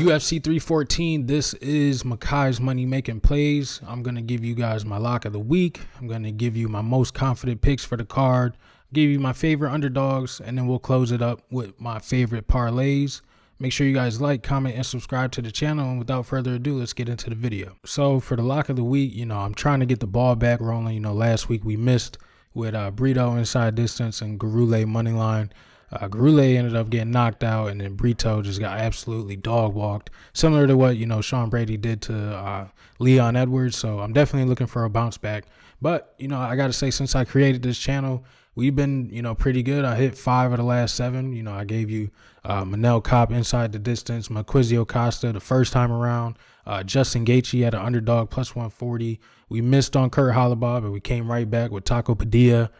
UFC 314, this is Makai's Money Making Plays. I'm going to give you guys my lock of the week. I'm going to give you my most confident picks for the card, give you my favorite underdogs, and then we'll close it up with my favorite parlays. Make sure you guys like, comment, and subscribe to the channel. And without further ado, let's get into the video. So for the lock of the week, I'm trying to get the ball back rolling. Last week we missed with Brito inside distance and Garule money line. Garule ended up getting knocked out, and then Brito just got absolutely dog walked, similar to what Sean Brady did to Leon Edwards. So I'm definitely looking for a bounce back. But I gotta say, since I created this channel, we've been pretty good. I hit 5 of the last 7. I gave you Manel Kopp inside the distance, Marquizio Costa the first time around, Justin Gaethje at an underdog plus 140. We missed on Kurt Hollabaugh, but we came right back with Taco Padilla.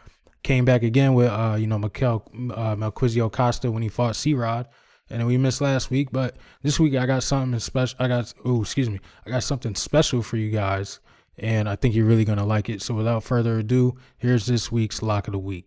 Came back again with, Marquizio Costa when he fought C-Rod. And then we missed last week. But this week I got something special. I got something special for you guys. And I think you're really going to like it. So without further ado, here's this week's Lock of the Week.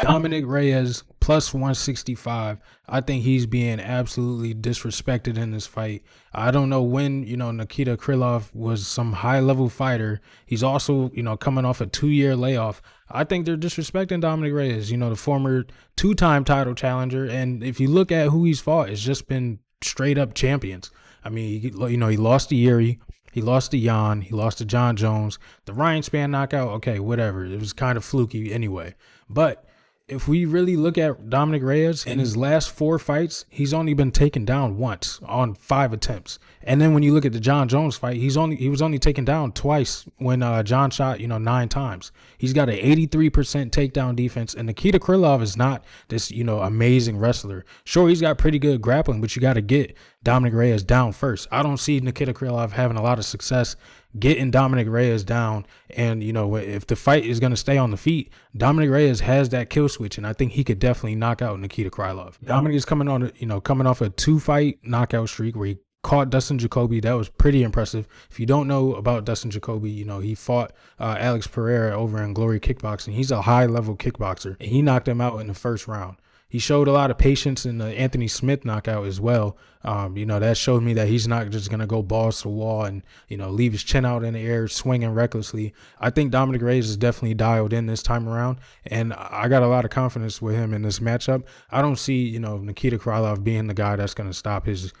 Dominic Reyes plus 165. I think he's being absolutely disrespected in this fight. I don't know when, Nikita Krylov was some high-level fighter. He's also, coming off a 2-year layoff. I think they're disrespecting Dominic Reyes, the former 2-time title challenger. And if you look at who he's fought, it's just been straight-up champions. I mean, he lost to Yuri. He lost to Jan. He lost to John Jones. The Ryan Spann knockout, okay, whatever. It was kind of fluky anyway. But if we really look at Dominic Reyes, in his last 4 fights, he's only been taken down once on 5 attempts. And then when you look at the John Jones fight, he was only taken down twice when John shot, 9 times. He's got an 83% takedown defense, and Nikita Krylov is not this, amazing wrestler. Sure, he's got pretty good grappling, but you got to get Dominic Reyes down first. I don't see Nikita Krylov having a lot of success getting Dominic Reyes down. And, if the fight is going to stay on the feet, Dominic Reyes has that kill switch, and I think he could definitely knock out Nikita Krylov. Dominic is coming off a 2-fight knockout streak where he caught Dustin Jacoby. That was pretty impressive. If you don't know about Dustin Jacoby, he fought Alex Pereira over in Glory Kickboxing. He's a high-level kickboxer, and he knocked him out in the first round. He showed a lot of patience in the Anthony Smith knockout as well. That showed me that he's not just going to go balls to the wall and, leave his chin out in the air, swinging recklessly. I think Dominic Reyes is definitely dialed in this time around, and I got a lot of confidence with him in this matchup. I don't see, Nikita Krylov being the guy that's going to stop his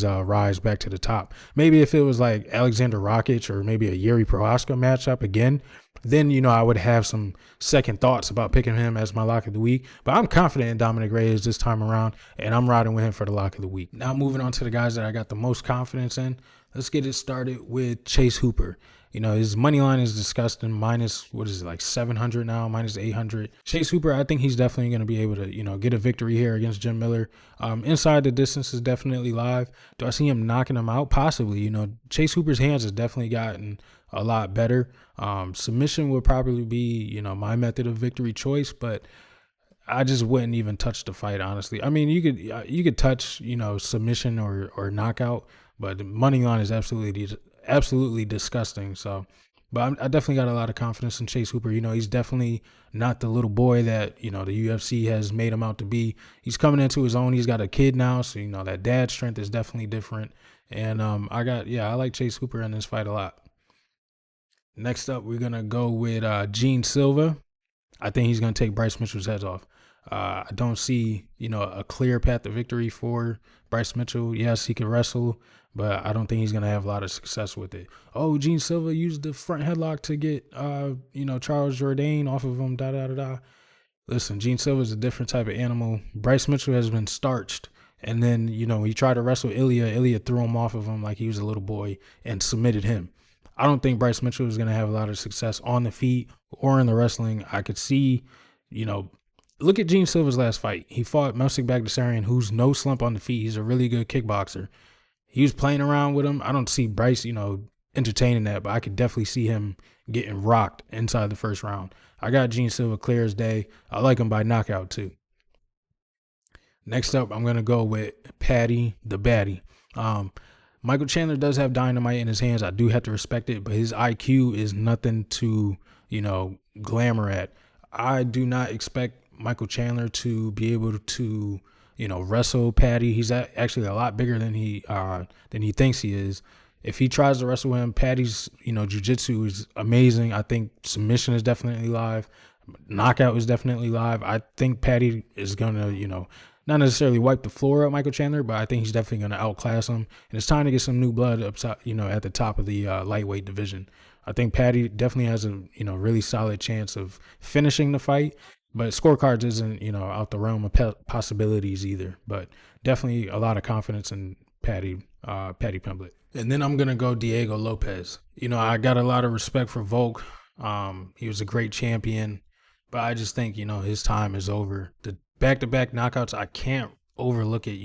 rise back to the top. Maybe if it was like Alexander Rakic or maybe a Yuri Prohaska matchup again, then, I would have some second thoughts about picking him as my lock of the week. But I'm confident in Dominic Reyes this time around, and I'm riding with him for the lock of the week. Now moving on to the guys that I got the most confidence in. Let's get it started with Chase Hooper. His money line is disgusting, minus, like 700 now, minus 800. Chase Hooper, I think he's definitely going to be able to, get a victory here against Jim Miller. Inside the distance is definitely live. Do I see him knocking him out? Possibly. Chase Hooper's hands has definitely gotten a lot better. Submission would probably be, my method of victory choice, but I just wouldn't even touch the fight, honestly. I mean, you could touch, submission or knockout, but the money line is absolutely disgusting. So, but I definitely got a lot of confidence in Chase Hooper. He's definitely not the little boy that, the UFC has made him out to be. He's coming into his own. He's got a kid now, so, that dad strength is definitely different. And I like Chase Hooper in this fight a lot. Next up, we're going to go with Gene Silva. I think he's going to take Bryce Mitchell's heads off. I don't see, a clear path to victory for Bryce Mitchell. Yes, he can wrestle, but I don't think he's going to have a lot of success with it. Oh, Gene Silva used the front headlock to get, Charles Jourdain off of him, Listen, Gene Silva is a different type of animal. Bryce Mitchell has been starched. And then, he tried to wrestle Ilya. Ilya threw him off of him like he was a little boy and submitted him. I don't think Bryce Mitchell is going to have a lot of success on the feet or in the wrestling. I could see, look at Gene Silva's last fight. He fought Melsik Bagdasaryan, who's no slump on the feet. He's a really good kickboxer. He was playing around with him. I don't see Bryce, entertaining that, but I could definitely see him getting rocked inside the first round. I got Gene Silva clear as day. I like him by knockout too. Next up, I'm going to go with Patty the Baddie. Michael Chandler does have dynamite in his hands. I do have to respect it, but his IQ is nothing to, glamour at. I do not expect Michael Chandler to be able to, wrestle Patty. He's actually a lot bigger than he thinks he is. If he tries to wrestle him, Patty's, jiu-jitsu is amazing. I think submission is definitely live. Knockout is definitely live. I think Patty is going to, not necessarily wipe the floor at Michael Chandler, but I think he's definitely going to outclass him. And it's time to get some new blood up top, at the top of the lightweight division. I think Patty definitely has a, really solid chance of finishing the fight, but scorecards isn't, out the realm of possibilities either. But definitely a lot of confidence in Patty Pimblett. And then I'm going to go Diego Lopez. I got a lot of respect for Volk. He was a great champion, but I just think, his time is over. The back-to-back knockouts, I can't overlook it.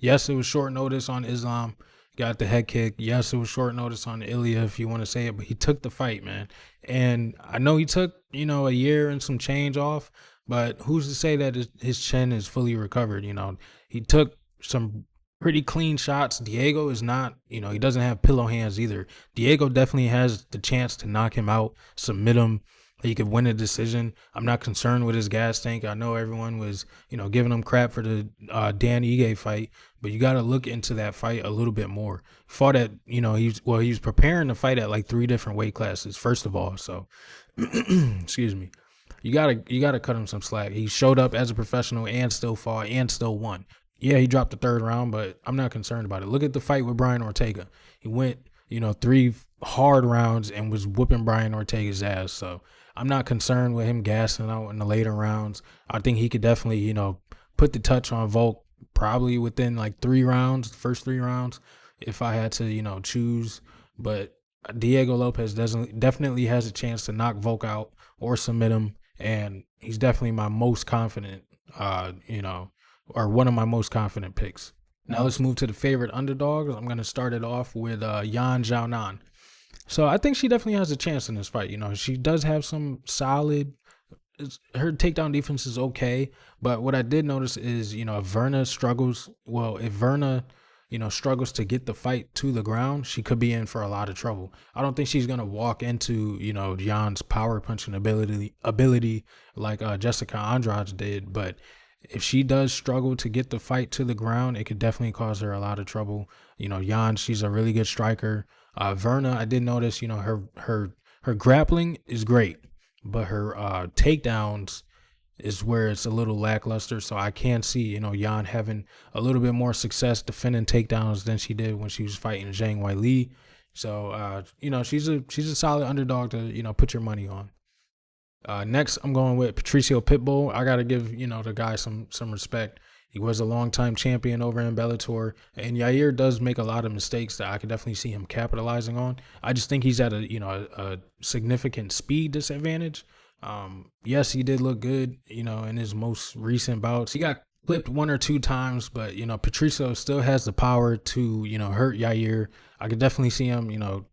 Yes, it was short notice on Islam, got the head kick. Yes, it was short notice on Ilya, if you want to say it, but he took the fight, man. And I know he took, a year and some change off, but who's to say that his chin is fully recovered? He took some pretty clean shots. Diego is not, he doesn't have pillow hands either. Diego definitely has the chance to knock him out, submit him. He could win a decision. I'm not concerned with his gas tank. I know everyone was, giving him crap for the Dan Ige fight, but you got to look into that fight a little bit more. Fought at, he was preparing to fight at like 3 different weight classes, first of all. So, excuse me. You gotta cut him some slack. He showed up as a professional and still fought and still won. Yeah, he dropped the 3rd round, but I'm not concerned about it. Look at the fight with Brian Ortega. He went, 3 hard rounds and was whooping Brian Ortega's ass. So I'm not concerned with him gassing out in the later rounds. I think he could definitely, put the touch on Volk probably within like 3 rounds, the first 3 rounds, if I had to, choose. But Diego Lopez definitely has a chance to knock Volk out or submit him. And he's definitely my most confident, or one of my most confident picks. Now let's move to the favorite underdogs. I'm going to start it off with Yan Xiaonan. So I think she definitely has a chance in this fight. She does have some solid, her takedown defense is okay. But what I did notice is, if Verna struggles to get the fight to the ground, she could be in for a lot of trouble. I don't think she's going to walk into, Jan's power punching ability like Jessica Andrade did. But if she does struggle to get the fight to the ground, it could definitely cause her a lot of trouble. Jan, she's a really good striker. Verna, I did notice, her grappling is great, but her takedowns is where it's a little lackluster. So I can see, Jan having a little bit more success defending takedowns than she did when she was fighting Zhang Weili. So, she's a solid underdog to, put your money on. Next, I'm going with Patricio Pitbull. I got to give, the guy some respect. He was a longtime champion over in Bellator, and Yair does make a lot of mistakes that I could definitely see him capitalizing on. I just think he's at a significant speed disadvantage. Yes, he did look good, in his most recent bouts. He got clipped 1 or 2 times, but, Patricio still has the power to, hurt Yair. I could definitely see him,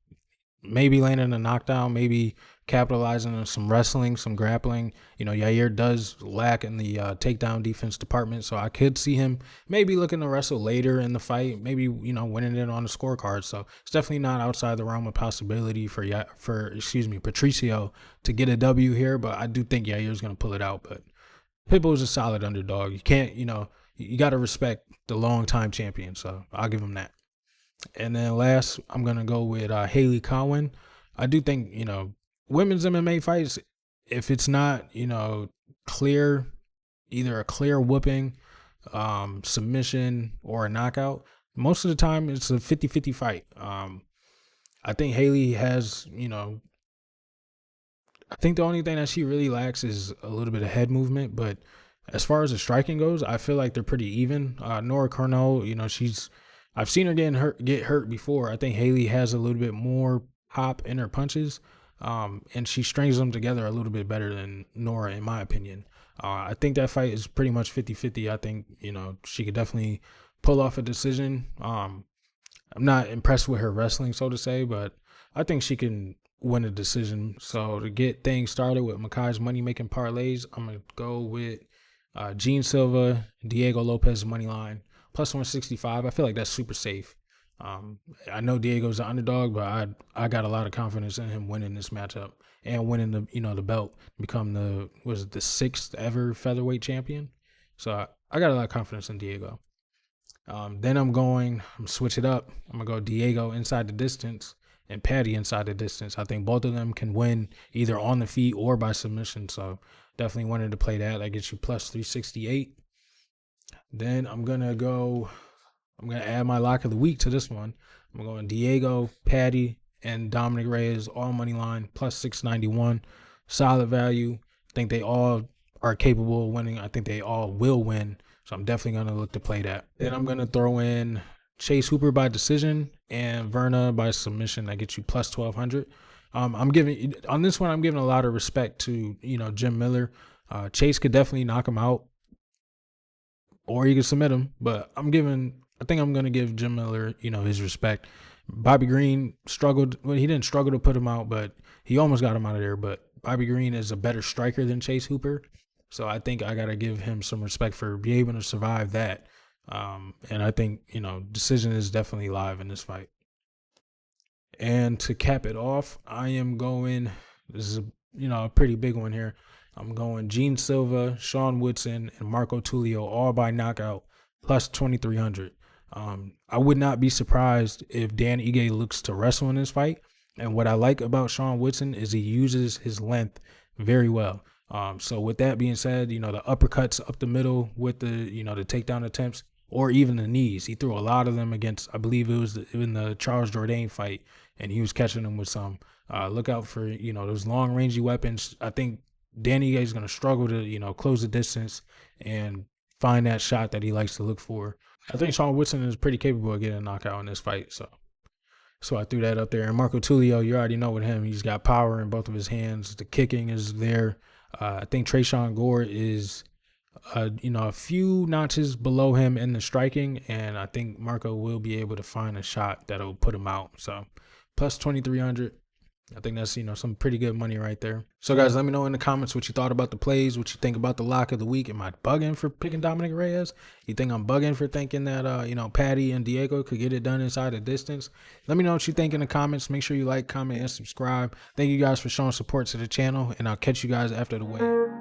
maybe landing a knockdown, maybe capitalizing on some wrestling, some grappling. Yair does lack in the takedown defense department, so I could see him maybe looking to wrestle later in the fight, maybe, winning it on the scorecard. So it's definitely not outside the realm of possibility for Patricio to get a W here, but I do think Yair's going to pull it out. But Pitbull's a solid underdog. You can't, you got to respect the long-time champion, so I'll give him that. And then last, I'm going to go with Haley Cowan. I do think, women's MMA fights, if it's not, clear, either a clear whooping, submission, or a knockout, most of the time it's a 50-50 fight. I think Haley has, I think the only thing that she really lacks is a little bit of head movement. But as far as the striking goes, I feel like they're pretty even. Nora Cornell, I've seen her get hurt before. I think Haley has a little bit more pop in her punches, and she strings them together a little bit better than Nora, in my opinion. I think that fight is pretty much 50-50. I think, she could definitely pull off a decision. I'm not impressed with her wrestling, so to say, but I think she can win a decision. So to get things started with Makai's money-making parlays, I'm going to go with Gene Silva, Diego Lopez money line. Plus 165. I feel like that's super safe. I know Diego's the underdog, but I got a lot of confidence in him winning this matchup and winning the belt, become the sixth ever featherweight champion. So I got a lot of confidence in Diego. Then I'm switch it up. I'm gonna go Diego inside the distance and Patty inside the distance. I think both of them can win either on the feet or by submission. So definitely wanted to play that. That gets you plus 368. Then I'm gonna add my lock of the week to this one. I'm going Diego, Patty, and Dominic Reyes all money line plus 691. Solid value. I think they all are capable of winning. I think they all will win. So I'm definitely going to look to play that. Then I'm going to throw in Chase Hooper by decision and Verna by submission. That gets you plus 1200. I'm giving a lot of respect to, Jim Miller. Chase could definitely knock him out or you could submit him, but I think I'm going to give Jim Miller, his respect. Bobby Green struggled. Well, he didn't struggle to put him out, but he almost got him out of there. But Bobby Green is a better striker than Chase Hooper. So I think I got to give him some respect for being able to survive that. And I think, decision is definitely live in this fight. And to cap it off, I am going, this is a pretty big one here. I'm going Gene Silva, Sean Woodson, and Marco Tulio all by knockout plus 2,300. I would not be surprised if Dan Ige looks to wrestle in this fight. And what I like about Sean Woodson is he uses his length very well. So with that being said, the uppercuts up the middle with the takedown attempts or even the knees. He threw a lot of them against, I believe it was in the Charles Jourdain fight, and he was catching them with some. Look out for, those long rangey weapons. I think Danny Ige is going to struggle to, close the distance and find that shot that he likes to look for. I think Sean Woodson is pretty capable of getting a knockout in this fight. So I threw that up there. And Marco Tulio, you already know with him, he's got power in both of his hands. The kicking is there. I think Trayshawn Gore is, a few notches below him in the striking. And I think Marco will be able to find a shot that'll put him out. So plus 2,300. I think that's, some pretty good money right there. So, guys, let me know in the comments what you thought about the plays, what you think about the lock of the week. Am I bugging for picking Dominic Reyes? You think I'm bugging for thinking that, Patty and Diego could get it done inside a distance? Let me know what you think in the comments. Make sure you like, comment, and subscribe. Thank you guys for showing support to the channel, and I'll catch you guys after the win.